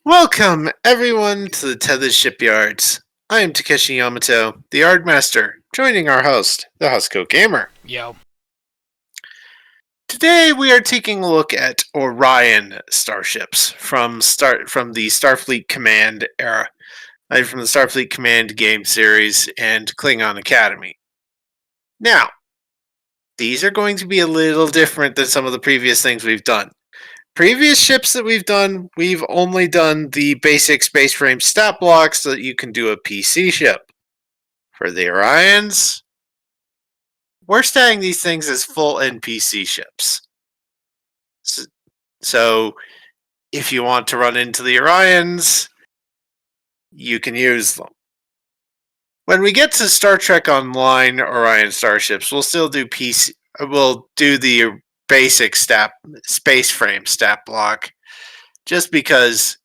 Welcome, everyone, to the Tethys Shipyards. I am Takeshi Yamato, the Yard Master, joining our host, the Housecoat Gamer. Yo. Today, we are taking a look at Orion starships from the Starfleet Command era, from the Starfleet Command game series and Klingon Academy. Now, these are going to be a little different than some of the previous things we've done. Previous ships that we've done, we've only done the basic space frame stat blocks so that you can do a PC ship. For the Orions, we're statting these things as full NPC ships. So if you want to run into the Orions, you can use them. When we get to Star Trek Online Orion starships, we'll still do PC. We'll do the basic space frame stat block, just because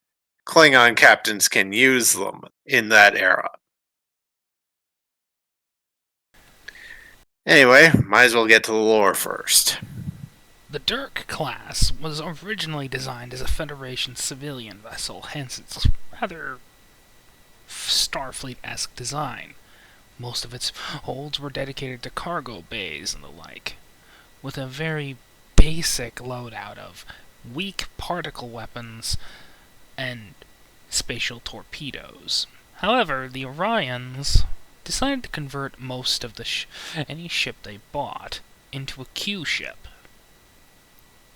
Klingon captains can use them in that era. Anyway, might as well get to the lore first. The Dirk-Class was originally designed as a Federation civilian vessel, hence its rather Starfleet-esque design. Most of its holds were dedicated to cargo bays and the like, with a very basic loadout of weak particle weapons and spatial torpedoes. However, the Orions decided to convert most of any ship they bought into a Q ship.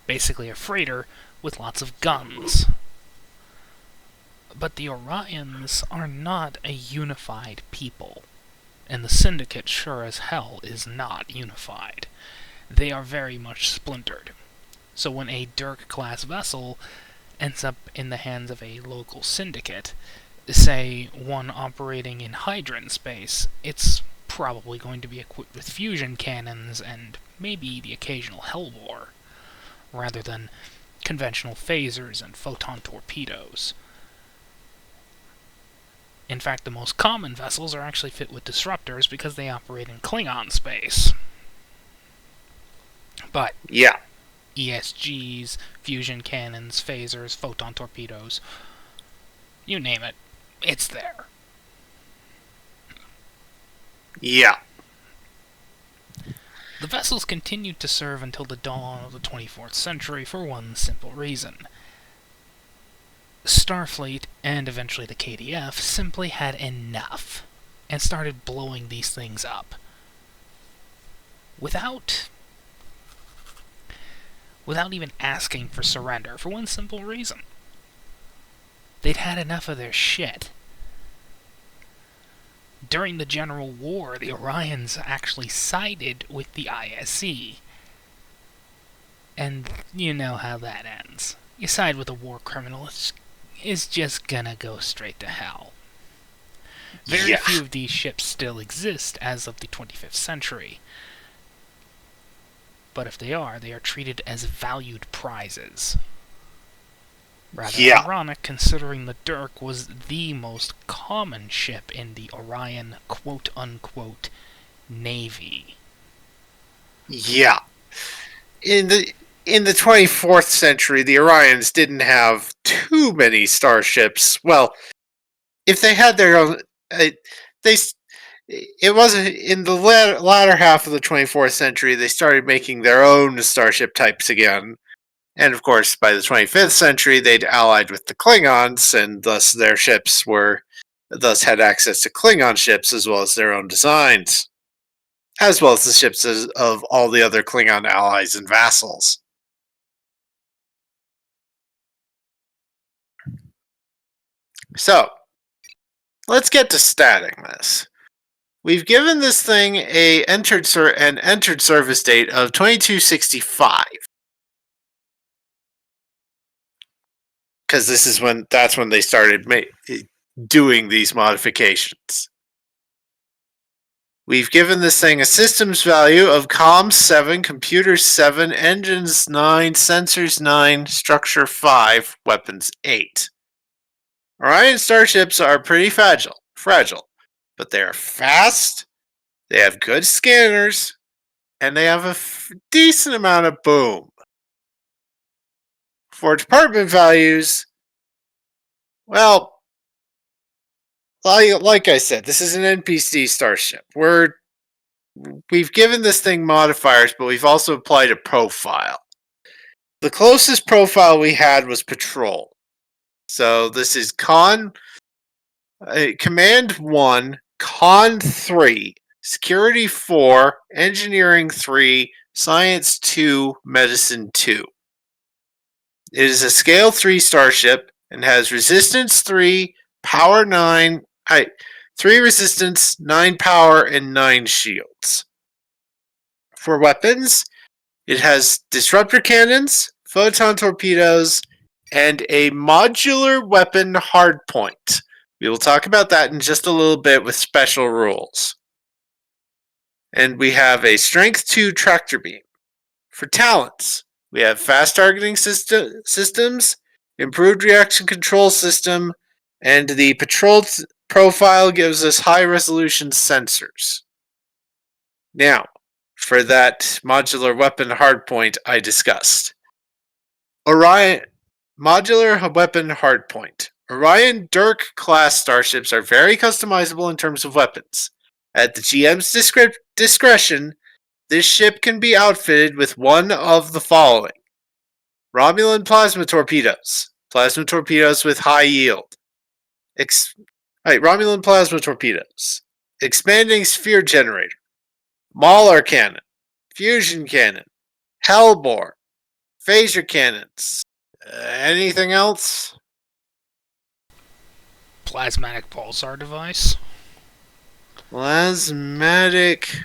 Basically a freighter with lots of guns. But the Orions are not a unified people, and the Syndicate sure as hell is not unified. They are very much splintered. So when a Dirk-class vessel ends up in the hands of a local syndicate, say one operating in hydrant space, it's probably going to be equipped with fusion cannons and maybe the occasional hellbore, rather than conventional phasers and photon torpedoes. In fact, the most common vessels are actually fit with disruptors because they operate in Klingon space. But yeah, ESGs, fusion cannons, phasers, photon torpedoes, you name it, it's there. Yeah. The vessels continued to serve until the dawn of the 24th century for one simple reason. Starfleet, and eventually the KDF, simply had enough, and started blowing these things up. Without even asking for surrender, for one simple reason. They'd had enough of their shit. During the General War, the Orions actually sided with the ISE. And you know how that ends. You side with a war criminal, it's just gonna go straight to hell. Very few of these ships still exist as of the 25th century. But if they are treated as valued prizes. Rather ironic, considering the Dirk was the most common ship in the Orion quote-unquote Navy. Yeah. In the 24th century, the Orions didn't have too many starships. Well, if they had their own, it wasn't in the latter half of the 24th century. They started making their own starship types again, and of course, by the 25th century, they'd allied with the Klingons, and thus their ships had access to Klingon ships as well as their own designs, as well as the ships of all the other Klingon allies and vassals. So, let's get to statting this. We've given this thing an entered service date of 2265. Because that's when they started doing these modifications. We've given this thing a systems value of comms 7, computers 7, engines 9, sensors 9, structure 5, weapons 8. Orion starships are pretty fragile, but they are fast, they have good scanners, and they have a decent amount of boom. For department values, Well, like I said, this is an NPC starship. We've given this thing modifiers, but we've also applied a profile. The closest profile we had was patrol. So this is command 1, con 3, security 4, engineering 3, science 2, medicine 2. It is a scale 3 starship and has resistance 3, power 9, 3 resistance, 9 power, and 9 shields. For weapons, it has disruptor cannons, photon torpedoes, and a modular weapon hardpoint. We will talk about that in just a little bit with special rules. And we have a strength 2 tractor beam. For talents, we have fast targeting systems, improved reaction control system, and the patrol profile gives us high resolution sensors. Now, for that modular weapon hardpoint I discussed. Orion modular weapon hardpoint. Orion Dirk-Class starships are very customizable in terms of weapons. At the GM's discretion, this ship can be outfitted with one of the following: Romulan plasma torpedoes with high yield. Romulan plasma torpedoes. Expanding sphere generator. Mauler cannon. Fusion cannon. Hellbore. Phaser cannons. Anything else? Plasmatic pulsar device. Plasmatic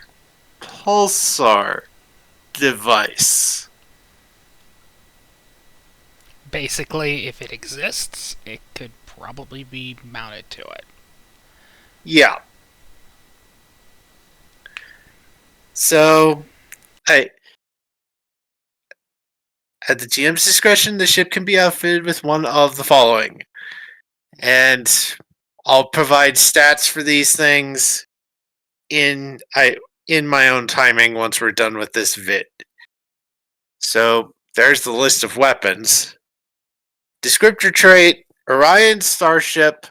pulsar device. Basically, if it exists, it could probably be mounted to it. Yeah. So, at the GM's discretion, the ship can be outfitted with one of the following. And I'll provide stats for these things in my own timing once we're done with this vid. So, there's the list of weapons. Descriptor trait, Orion starship,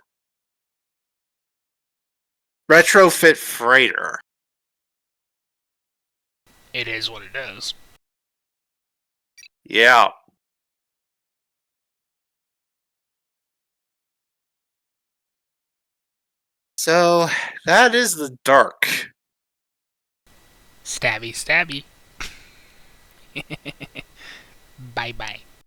retrofit freighter. It is what it is. Yeah. So, that is the Dark. Stabby, stabby. Bye-bye.